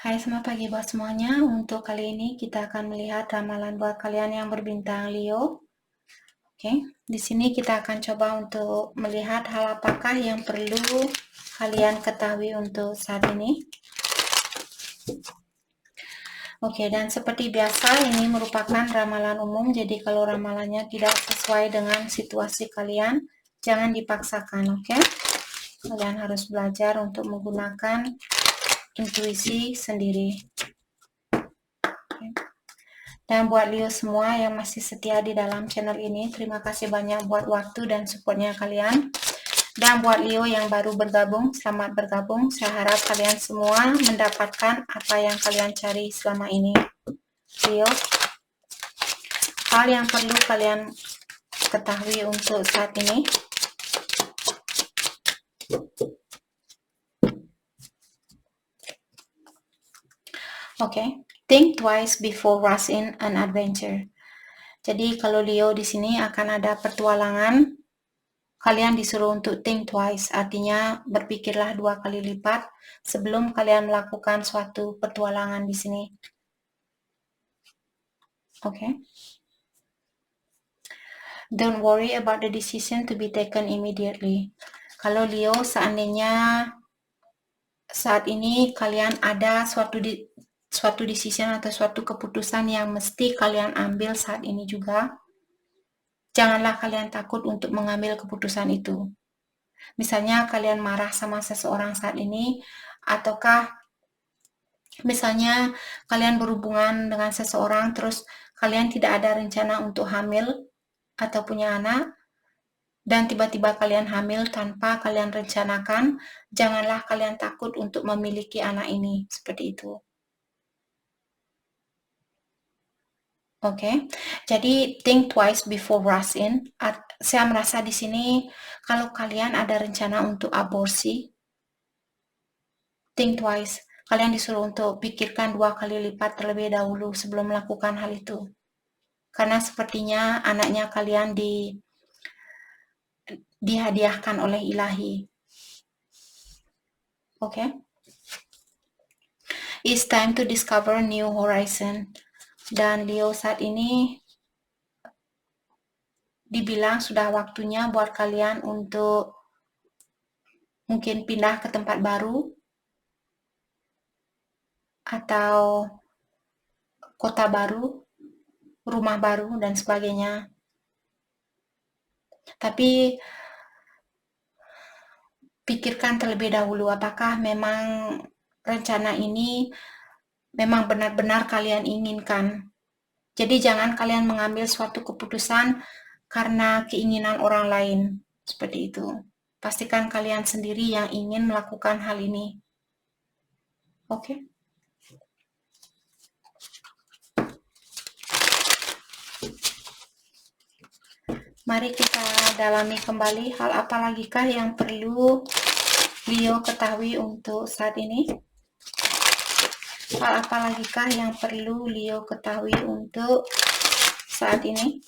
Hai, selamat pagi buat semuanya. Untuk kali ini kita akan melihat ramalan buat kalian yang berbintang Leo. Oke, di sini kita akan coba untuk melihat hal apakah yang perlu kalian ketahui untuk saat ini. Oke, dan seperti biasa ini merupakan ramalan umum, jadi kalau ramalannya tidak sesuai dengan situasi kalian, jangan dipaksakan, oke? Kalian harus belajar untuk menggunakan intuisi sendiri. Dan buat Leo semua yang masih setia di dalam channel ini, terima kasih banyak buat waktu dan supportnya kalian. Dan buat Leo yang baru bergabung, selamat bergabung. Saya harap kalian semua mendapatkan apa yang kalian cari selama ini. Leo, hal yang perlu kalian ketahui untuk saat ini. Oke, think twice before rushing an adventure. Jadi kalau Leo di sini akan ada petualangan, kalian disuruh untuk think twice, artinya berpikirlah 2 kali lipat sebelum kalian melakukan suatu petualangan di sini. Oke. Don't worry about the decision to be taken immediately. Kalau Leo, seandainya saat ini kalian ada suatu decision atau suatu keputusan yang mesti kalian ambil saat ini juga, janganlah kalian takut untuk mengambil keputusan itu. Misalnya kalian marah sama seseorang saat ini, ataukah misalnya kalian berhubungan dengan seseorang terus kalian tidak ada rencana untuk hamil atau punya anak, dan tiba-tiba kalian hamil tanpa kalian rencanakan, janganlah kalian takut untuk memiliki anak ini, seperti itu. Oke, jadi think twice before rush in. Saya merasa di sini kalau kalian ada rencana untuk aborsi, think twice. Kalian disuruh untuk pikirkan 2 kali lipat terlebih dahulu sebelum melakukan hal itu. Karena sepertinya anaknya kalian dihadiahkan oleh ilahi. Oke. It's time to discover new horizon. Dan Leo saat ini dibilang sudah waktunya buat kalian untuk mungkin pindah ke tempat baru atau kota baru, rumah baru, dan sebagainya. Tapi pikirkan terlebih dahulu apakah memang rencana ini memang benar-benar kalian inginkan. Jadi jangan kalian mengambil suatu keputusan karena keinginan orang lain, seperti itu. Pastikan kalian sendiri yang ingin melakukan hal ini. Oke. Mari kita dalami kembali hal apa lagikah yang perlu Leo ketahui untuk saat ini. Hal apa lagikah yang perlu Leo ketahui untuk saat ini?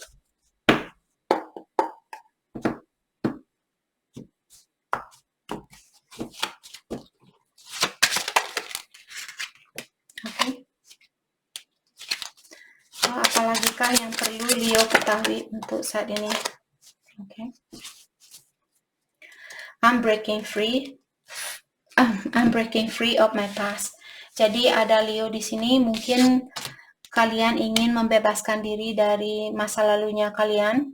Oke. Hal apa lagikah yang perlu Leo ketahui untuk saat ini? Oke. I'm breaking free of my past. Jadi ada Leo di sini, mungkin kalian ingin membebaskan diri dari masa lalunya kalian.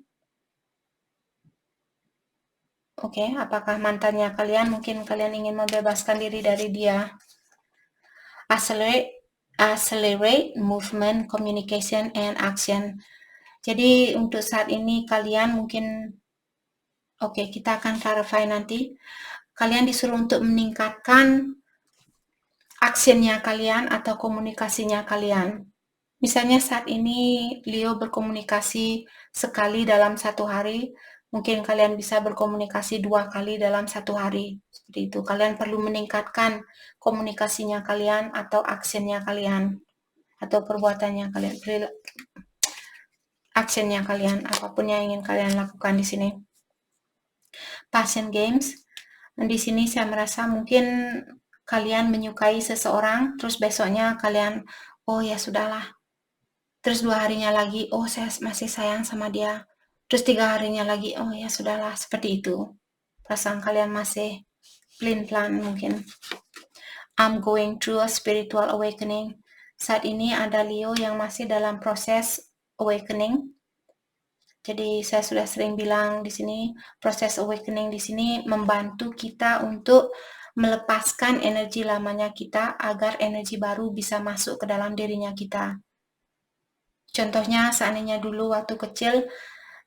Oke, apakah mantannya kalian? Mungkin kalian ingin membebaskan diri dari dia. Accelerate movement, communication, and action. Jadi untuk saat ini kalian mungkin, oke, kita akan clarify nanti. Kalian disuruh untuk meningkatkan actionnya kalian atau komunikasinya kalian. Misalnya saat ini Leo berkomunikasi sekali dalam 1 hari, mungkin kalian bisa berkomunikasi 2 kali dalam 1 hari. Seperti itu. Kalian perlu meningkatkan komunikasinya kalian atau actionnya kalian atau perbuatannya kalian, actionnya kalian, apapun yang ingin kalian lakukan di sini. Passion games. Di sini saya merasa mungkin kalian menyukai seseorang, terus besoknya kalian, oh ya sudahlah. Terus 2 harinya lagi, oh saya masih sayang sama dia. Terus 3 harinya lagi, oh ya sudahlah, seperti itu. Perasaan kalian masih pelin-pelan mungkin. I'm going through a spiritual awakening. Saat ini ada Leo yang masih dalam proses awakening. Jadi saya sudah sering bilang di sini, proses awakening di sini membantu kita untuk melepaskan energi lamanya kita agar energi baru bisa masuk ke dalam dirinya kita. Contohnya seandainya dulu waktu kecil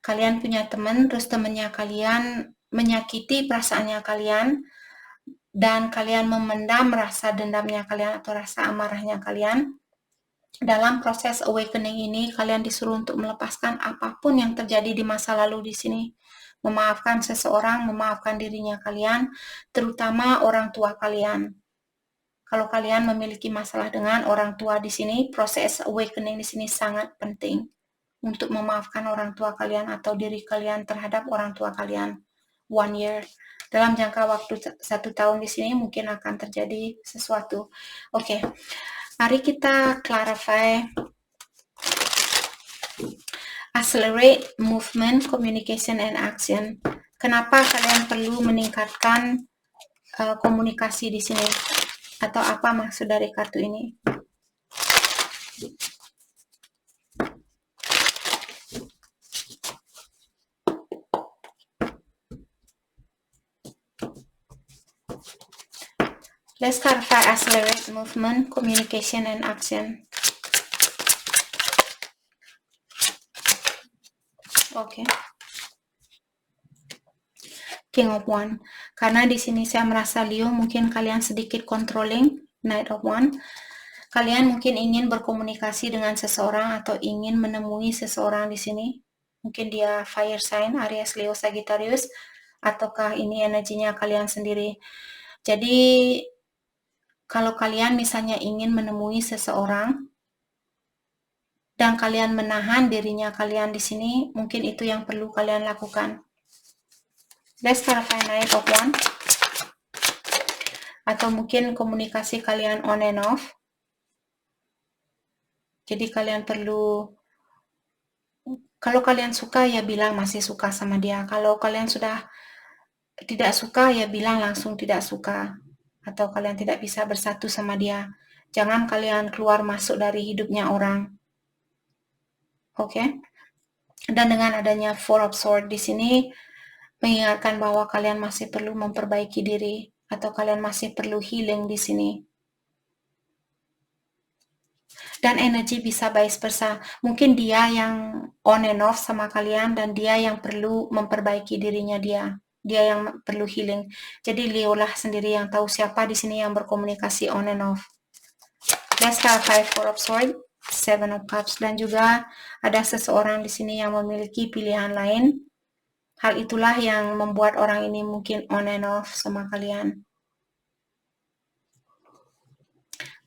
kalian punya teman, terus temannya kalian menyakiti perasaannya kalian, dan kalian memendam rasa dendamnya kalian atau rasa amarahnya kalian. Dalam proses awakening ini, kalian disuruh untuk melepaskan apapun yang terjadi di masa lalu di sini. Memaafkan seseorang, memaafkan dirinya kalian, terutama orang tua kalian. Kalau kalian memiliki masalah dengan orang tua di sini, proses awakening di sini sangat penting untuk memaafkan orang tua kalian atau diri kalian terhadap orang tua kalian. 1 year. Dalam jangka waktu 1 tahun di sini mungkin akan terjadi sesuatu. Oke. Mari kita clarify. Accelerate movement, communication, and action. Kenapa kalian perlu meningkatkan komunikasi di sini? Atau apa maksud dari kartu ini? Let's clarify accelerate movement, communication, and action. Oke. King of Wands. Karena di sini saya merasa Leo mungkin kalian sedikit controlling, Knight of Wands. Kalian mungkin ingin berkomunikasi dengan seseorang atau ingin menemui seseorang di sini. Mungkin dia fire sign, Aries, Leo, Sagittarius, ataukah ini energinya kalian sendiri. Jadi kalau kalian misalnya ingin menemui seseorang dan kalian menahan dirinya kalian di sini, mungkin itu yang perlu kalian lakukan. Let's clarify Knight of Wands. Atau mungkin komunikasi kalian on and off. Jadi kalian perlu, kalau kalian suka ya bilang masih suka sama dia. Kalau kalian sudah tidak suka ya bilang langsung tidak suka. Atau kalian tidak bisa bersatu sama dia. Jangan kalian keluar masuk dari hidupnya orang. Oke? Dan dengan adanya Four of Swords di sini mengingatkan bahwa kalian masih perlu memperbaiki diri atau kalian masih perlu healing di sini. Dan energi bisa vice versa. Mungkin dia yang on and off sama kalian dan dia yang perlu memperbaiki dirinya dia. Dia yang perlu healing. Jadi Leo lah sendiri yang tahu siapa di sini yang berkomunikasi on and off. Let's clarify Four of Swords, Seven of Cups, dan juga ada seseorang di sini yang memiliki pilihan lain. Hal itulah yang membuat orang ini mungkin on and off sama kalian.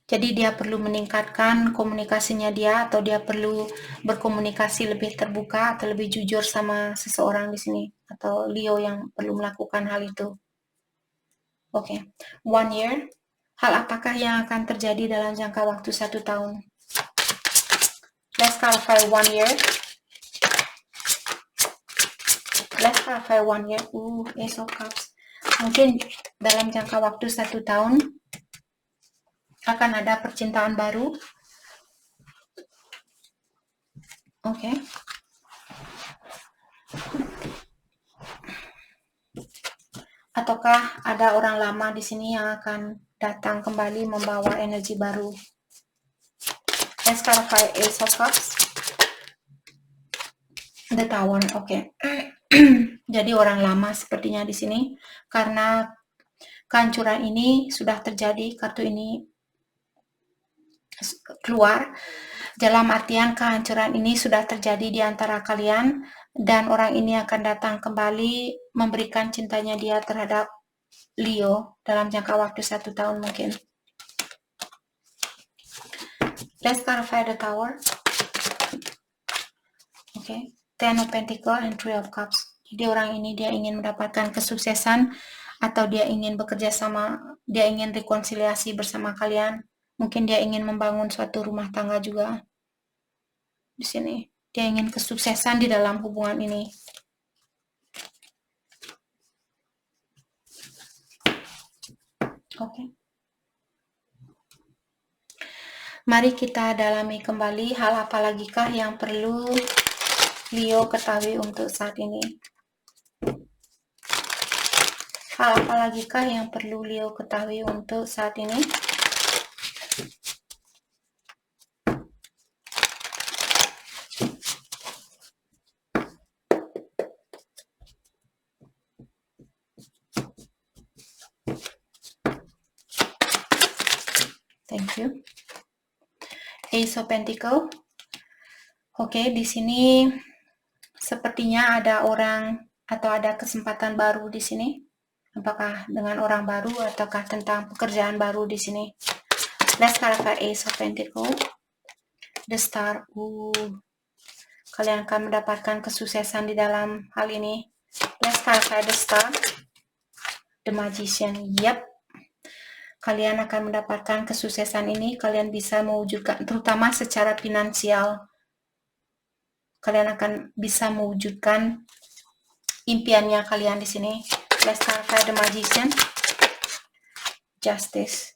Jadi dia perlu meningkatkan komunikasinya dia atau dia perlu berkomunikasi lebih terbuka atau lebih jujur sama seseorang di sini atau Leo yang perlu melakukan hal itu. Oke. 1 year. Hal apakah yang akan terjadi dalam jangka waktu 1 tahun? Let's clarify 1 year. Let's clarify 1 year. Ace of Cups. Mungkin dalam jangka waktu 1 tahun akan ada percintaan baru. Oke. Ataukah ada orang lama di sini yang akan datang kembali membawa energi baru? Let's clarify Ace of Cups. The Tower. Oke. Jadi orang lama sepertinya di sini karena kehancuran ini sudah terjadi, kartu ini keluar dalam artian kehancuran ini sudah terjadi di antara kalian dan orang ini akan datang kembali memberikan cintanya dia terhadap Leo dalam jangka waktu 1 tahun mungkin. Let's clarify the Tower. Oke. Ten of Pentacles and Three of Cups. Jadi orang ini dia ingin mendapatkan kesuksesan atau dia ingin bekerja sama, dia ingin rekonsiliasi bersama kalian. Mungkin dia ingin membangun suatu rumah tangga juga. Di sini, dia ingin kesuksesan di dalam hubungan ini. Oke. Mari kita dalami kembali hal apa lagikah yang perlu Leo ketahui untuk saat ini. Hal apa lagikah yang perlu Leo ketahui untuk saat ini? Thank you. Ace of Pentacle. Oke, di sini sepertinya ada orang atau ada kesempatan baru di sini. Apakah dengan orang baru ataukah tentang pekerjaan baru di sini? Let's clarify Ace of Pentacle. The Star. Kalian akan mendapatkan kesuksesan di dalam hal ini. Let's clarify the Star. The Magician. Yep. Kalian akan mendapatkan kesuksesan ini. Kalian bisa mewujudkan, terutama secara finansial. Kalian akan bisa mewujudkan impiannya kalian di sini. Let's clarify the Magician. Justice.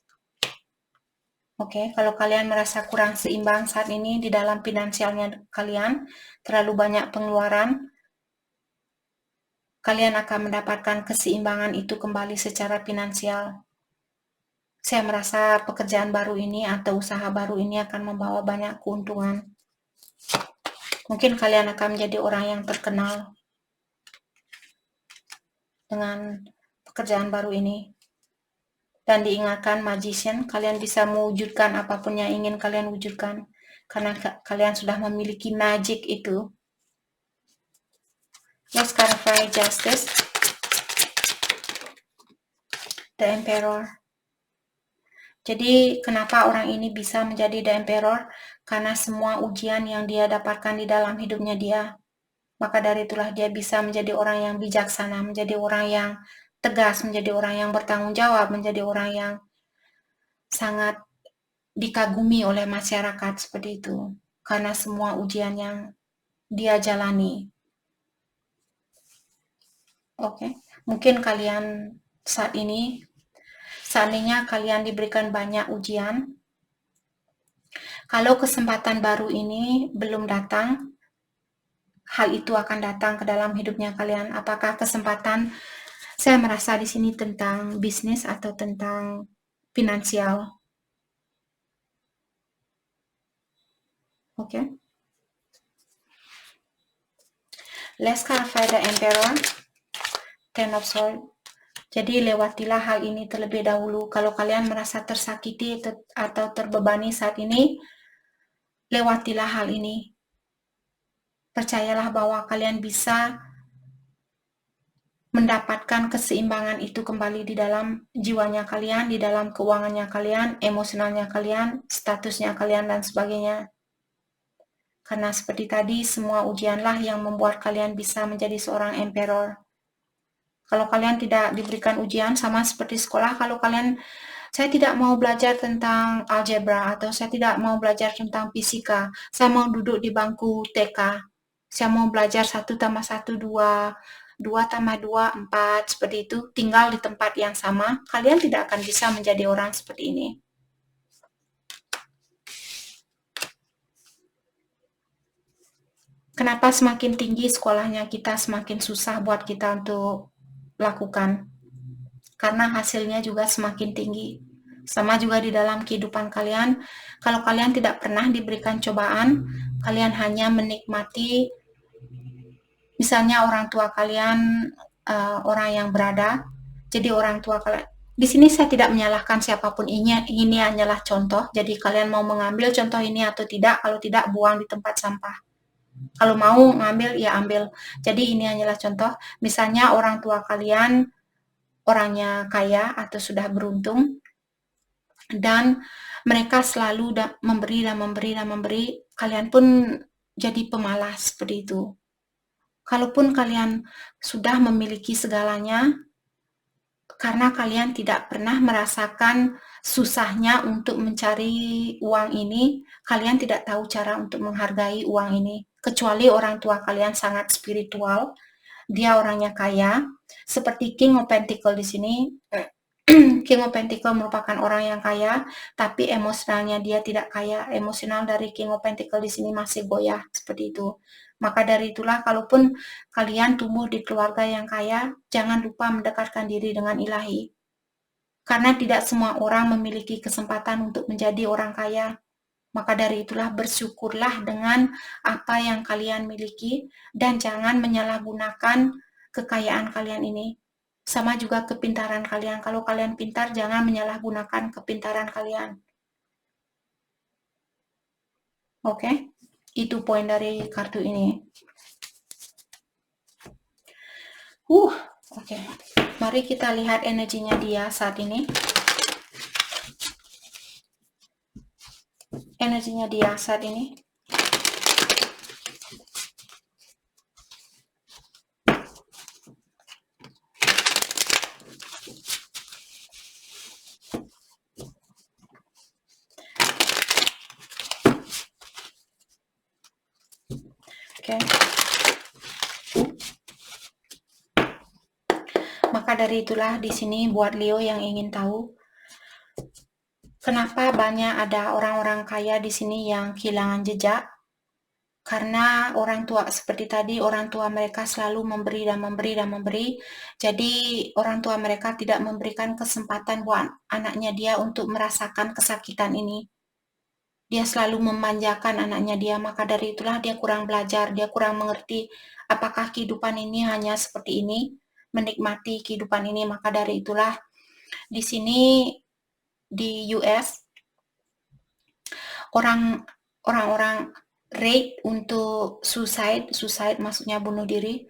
Oke, kalau kalian merasa kurang seimbang saat ini di dalam finansialnya kalian, terlalu banyak pengeluaran, kalian akan mendapatkan keseimbangan itu kembali secara finansial. Saya merasa pekerjaan baru ini atau usaha baru ini akan membawa banyak keuntungan. Mungkin kalian akan menjadi orang yang terkenal dengan pekerjaan baru ini. Dan diingatkan Magician, kalian bisa mewujudkan apapun yang ingin kalian wujudkan. Karena kalian sudah memiliki magic itu. Let's clarify Justice. The Emperor. Jadi kenapa orang ini bisa menjadi The Emperor? Karena semua ujian yang dia dapatkan di dalam hidupnya dia. Maka dari itulah dia bisa menjadi orang yang bijaksana, menjadi orang yang tegas, menjadi orang yang bertanggung jawab, menjadi orang yang sangat dikagumi oleh masyarakat seperti itu. Karena semua ujian yang dia jalani. Oke, mungkin kalian saat ini, seandainya kalian diberikan banyak ujian, kalau kesempatan baru ini belum datang, hal itu akan datang ke dalam hidupnya kalian. Apakah kesempatan, saya merasa di sini tentang bisnis atau tentang finansial. Oke. Let's clarify the Emperor. Ten of Swords. Jadi lewatilah hal ini terlebih dahulu. Kalau kalian merasa tersakiti atau terbebani saat ini, lewatilah hal ini. Percayalah bahwa kalian bisa mendapatkan keseimbangan itu kembali di dalam jiwanya kalian, di dalam keuangannya kalian, emosionalnya kalian, statusnya kalian, dan sebagainya. Karena seperti tadi, semua ujianlah yang membuat kalian bisa menjadi seorang emperor. Kalau kalian tidak diberikan ujian, sama seperti sekolah, kalau kalian, saya tidak mau belajar tentang algebra, atau saya tidak mau belajar tentang fisika, saya mau duduk di bangku TK, saya mau belajar 1 tambah 1, 2, 2 tambah 2, 4, seperti itu, tinggal di tempat yang sama, kalian tidak akan bisa menjadi orang seperti ini. Kenapa semakin tinggi sekolahnya kita, semakin susah buat kita untuk lakukan? Karena hasilnya juga semakin tinggi. Sama juga di dalam kehidupan kalian, kalau kalian tidak pernah diberikan cobaan, kalian hanya menikmati, misalnya orang tua kalian, orang yang berada, jadi orang tua kalian, di sini saya tidak menyalahkan siapapun, ini hanyalah contoh, jadi kalian mau mengambil contoh ini atau tidak, kalau tidak buang di tempat sampah. Kalau mau ngambil, ya ambil. Jadi ini hanyalah contoh. Misalnya orang tua kalian orangnya kaya atau sudah beruntung, dan mereka selalu memberi dan memberi dan memberi, kalian pun jadi pemalas seperti itu. Kalaupun kalian sudah memiliki segalanya, karena kalian tidak pernah merasakan susahnya untuk mencari uang ini, kalian tidak tahu cara untuk menghargai uang ini. Kecuali orang tua kalian sangat spiritual, dia orangnya kaya, seperti King of Pentacle di sini. King of Pentacle merupakan orang yang kaya, tapi emosionalnya dia tidak kaya. Emosional dari King of Pentacle di sini masih goyah, seperti itu. Maka dari itulah, kalaupun kalian tumbuh di keluarga yang kaya, jangan lupa mendekatkan diri dengan ilahi. Karena tidak semua orang memiliki kesempatan untuk menjadi orang kaya. Maka dari itulah, bersyukurlah dengan apa yang kalian miliki, dan jangan menyalahgunakan kekayaan kalian ini. Sama juga kepintaran kalian. Kalau kalian pintar, jangan menyalahgunakan kepintaran kalian. Oke? Itu poin dari kartu ini. Oke. Mari kita lihat energinya dia saat ini. Energinya dia saat ini. Oke. Maka dari itulah, di sini buat Leo yang ingin tahu kenapa banyak ada orang-orang kaya di sini yang kehilangan jejak. Karena orang tua, seperti tadi, orang tua mereka selalu memberi dan memberi dan memberi. Jadi orang tua mereka tidak memberikan kesempatan buat anaknya dia untuk merasakan kesakitan ini. Dia selalu memanjakan anaknya dia, maka dari itulah dia kurang belajar, dia kurang mengerti apakah kehidupan ini hanya seperti ini, menikmati kehidupan ini. Maka dari itulah, di sini di US, orang-orang rate untuk suicide maksudnya bunuh diri.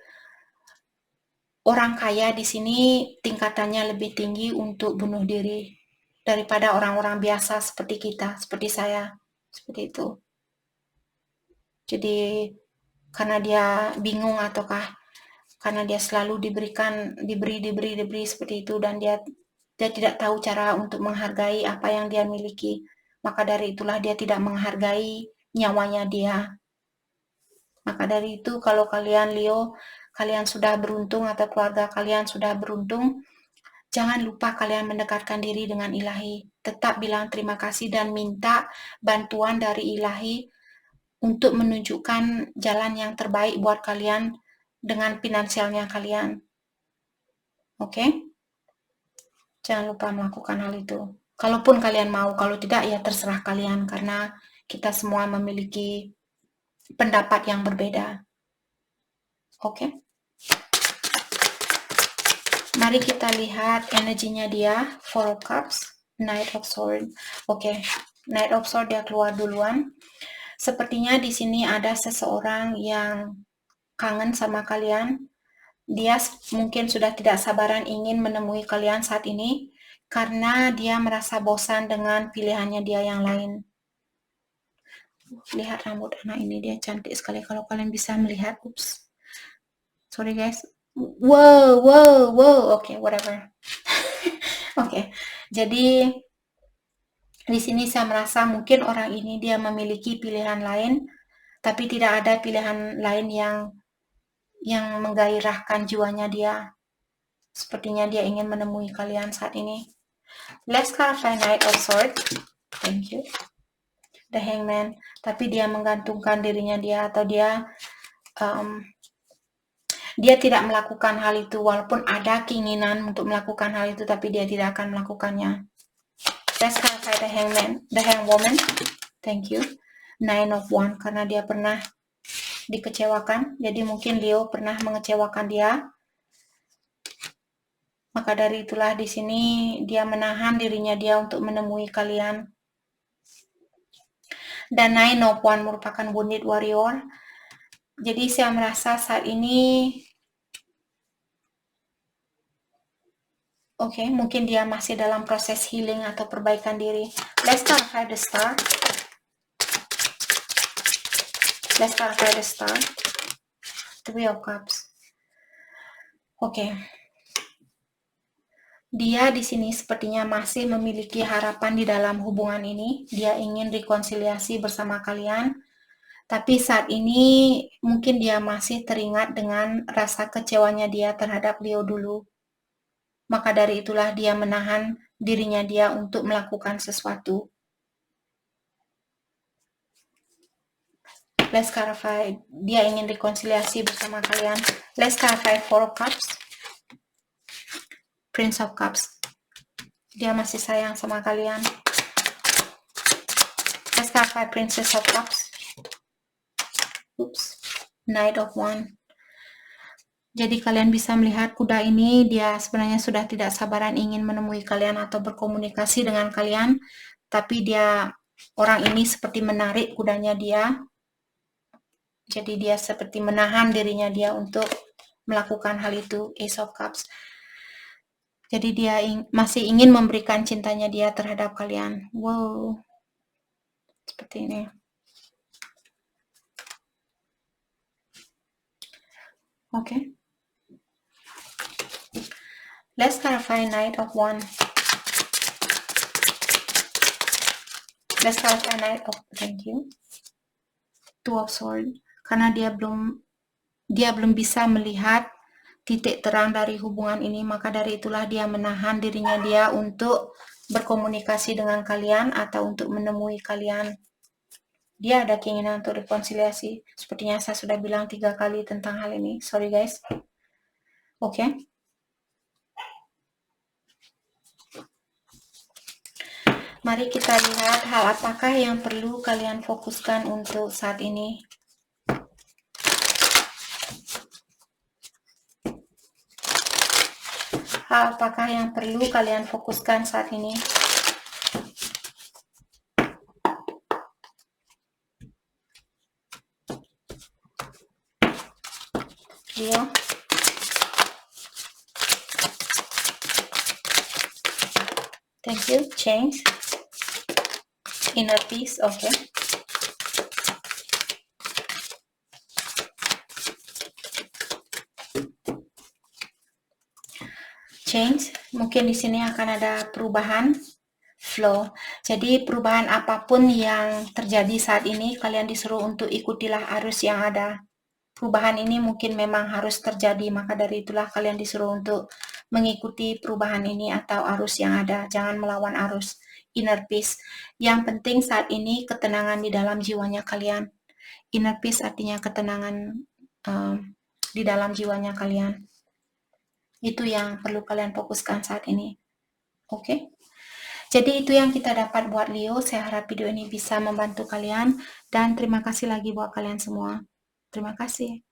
Orang kaya di sini tingkatannya lebih tinggi untuk bunuh diri daripada orang-orang biasa seperti kita, seperti saya, seperti itu. Jadi karena dia bingung ataukah karena dia selalu diberi seperti itu, dan dia tidak tahu cara untuk menghargai apa yang dia miliki. Maka dari itulah dia tidak menghargai nyawanya dia. Maka dari itu, kalau kalian Leo, kalian sudah beruntung atau keluarga kalian sudah beruntung, jangan lupa kalian mendekatkan diri dengan ilahi. Tetap bilang terima kasih dan minta bantuan dari ilahi untuk menunjukkan jalan yang terbaik buat kalian dengan finansialnya kalian. Oke? Jangan lupa melakukan hal itu. Kalaupun kalian mau, kalau tidak ya terserah kalian, karena kita semua memiliki pendapat yang berbeda. Oke? Mari kita lihat energinya dia. Four of Cups, Knight of Swords. Oke, Knight of Swords dia keluar duluan. Sepertinya di sini ada seseorang yang kangen sama kalian. Dia mungkin sudah tidak sabaran ingin menemui kalian saat ini karena dia merasa bosan dengan pilihannya dia yang lain. Lihat rambut anak ini, dia cantik sekali. Kalau kalian bisa melihat, oops, sorry guys. Wow. Oke, whatever. Oke, jadi di sini saya merasa mungkin orang ini dia memiliki pilihan lain, tapi tidak ada pilihan lain yang menggairahkan jiwanya dia. Sepertinya dia ingin menemui kalian saat ini. Let's clarify Knight of Swords. Thank you. The Hangman. Tapi dia menggantungkan dirinya dia, atau dia tidak melakukan hal itu, walaupun ada keinginan untuk melakukan hal itu, tapi dia tidak akan melakukannya. Let's clarify the Hangman, the Hangwoman. Thank you. Nine of Wands, karena dia pernah dikecewakan. Jadi mungkin Leo pernah mengecewakan dia. Maka dari itulah di sini dia menahan dirinya dia untuk menemui kalian. Dan Nine of Wands merupakan wounded warrior. Jadi saya merasa saat ini mungkin dia masih dalam proses healing atau perbaikan diri. Let's clarify the Star. Let's clarify the Star. Three of Cups. Dia di sini sepertinya masih memiliki harapan di dalam hubungan ini. Dia ingin rekonsiliasi bersama kalian. Tapi saat ini mungkin dia masih teringat dengan rasa kecewanya dia terhadap Leo dulu. Maka dari itulah dia menahan dirinya dia untuk melakukan sesuatu. Let's clarify. Dia ingin rekonsiliasi bersama kalian. Let's clarify Four of Cups. Prince of Cups. Dia masih sayang sama kalian. Let's clarify Princess of Cups. Oops. Knight of Wands. Jadi kalian bisa melihat kuda ini, dia sebenarnya sudah tidak sabaran ingin menemui kalian atau berkomunikasi dengan kalian. Tapi orang ini seperti menarik kudanya dia. Jadi dia seperti menahan dirinya dia untuk melakukan hal itu. Ace of Cups. Jadi dia masih ingin memberikan cintanya dia terhadap kalian. Wow. Seperti ini. Oke. Let's clarify Knight of Wands. Let's clarify Knight of, thank you. Two of Swords. Karena dia belum bisa melihat titik terang dari hubungan ini, maka dari itulah dia menahan dirinya dia untuk berkomunikasi dengan kalian atau untuk menemui kalian. Dia ada keinginan untuk rekonsiliasi. Sepertinya saya sudah bilang 3 kali tentang hal ini. Sorry guys. Oke. Mari kita lihat hal apakah yang perlu kalian fokuskan untuk saat ini. Hal apakah yang perlu kalian fokuskan saat ini? Leo. Thank you. Change. Inner peace. Okay. Change. Mungkin di sini akan ada perubahan. Flow. Jadi perubahan apapun yang terjadi saat ini, kalian disuruh untuk ikutilah arus yang ada. Perubahan ini mungkin memang harus terjadi, maka dari itulah kalian disuruh untuk mengikuti perubahan ini atau arus yang ada. Jangan melawan arus. Inner peace. Yang penting saat ini ketenangan di dalam jiwanya kalian. Inner peace artinya ketenangan di dalam jiwanya kalian. Itu yang perlu kalian fokuskan saat ini. Oke? Jadi itu yang kita dapat buat Leo. Saya harap video ini bisa membantu kalian. Dan terima kasih lagi buat kalian semua. Terima kasih.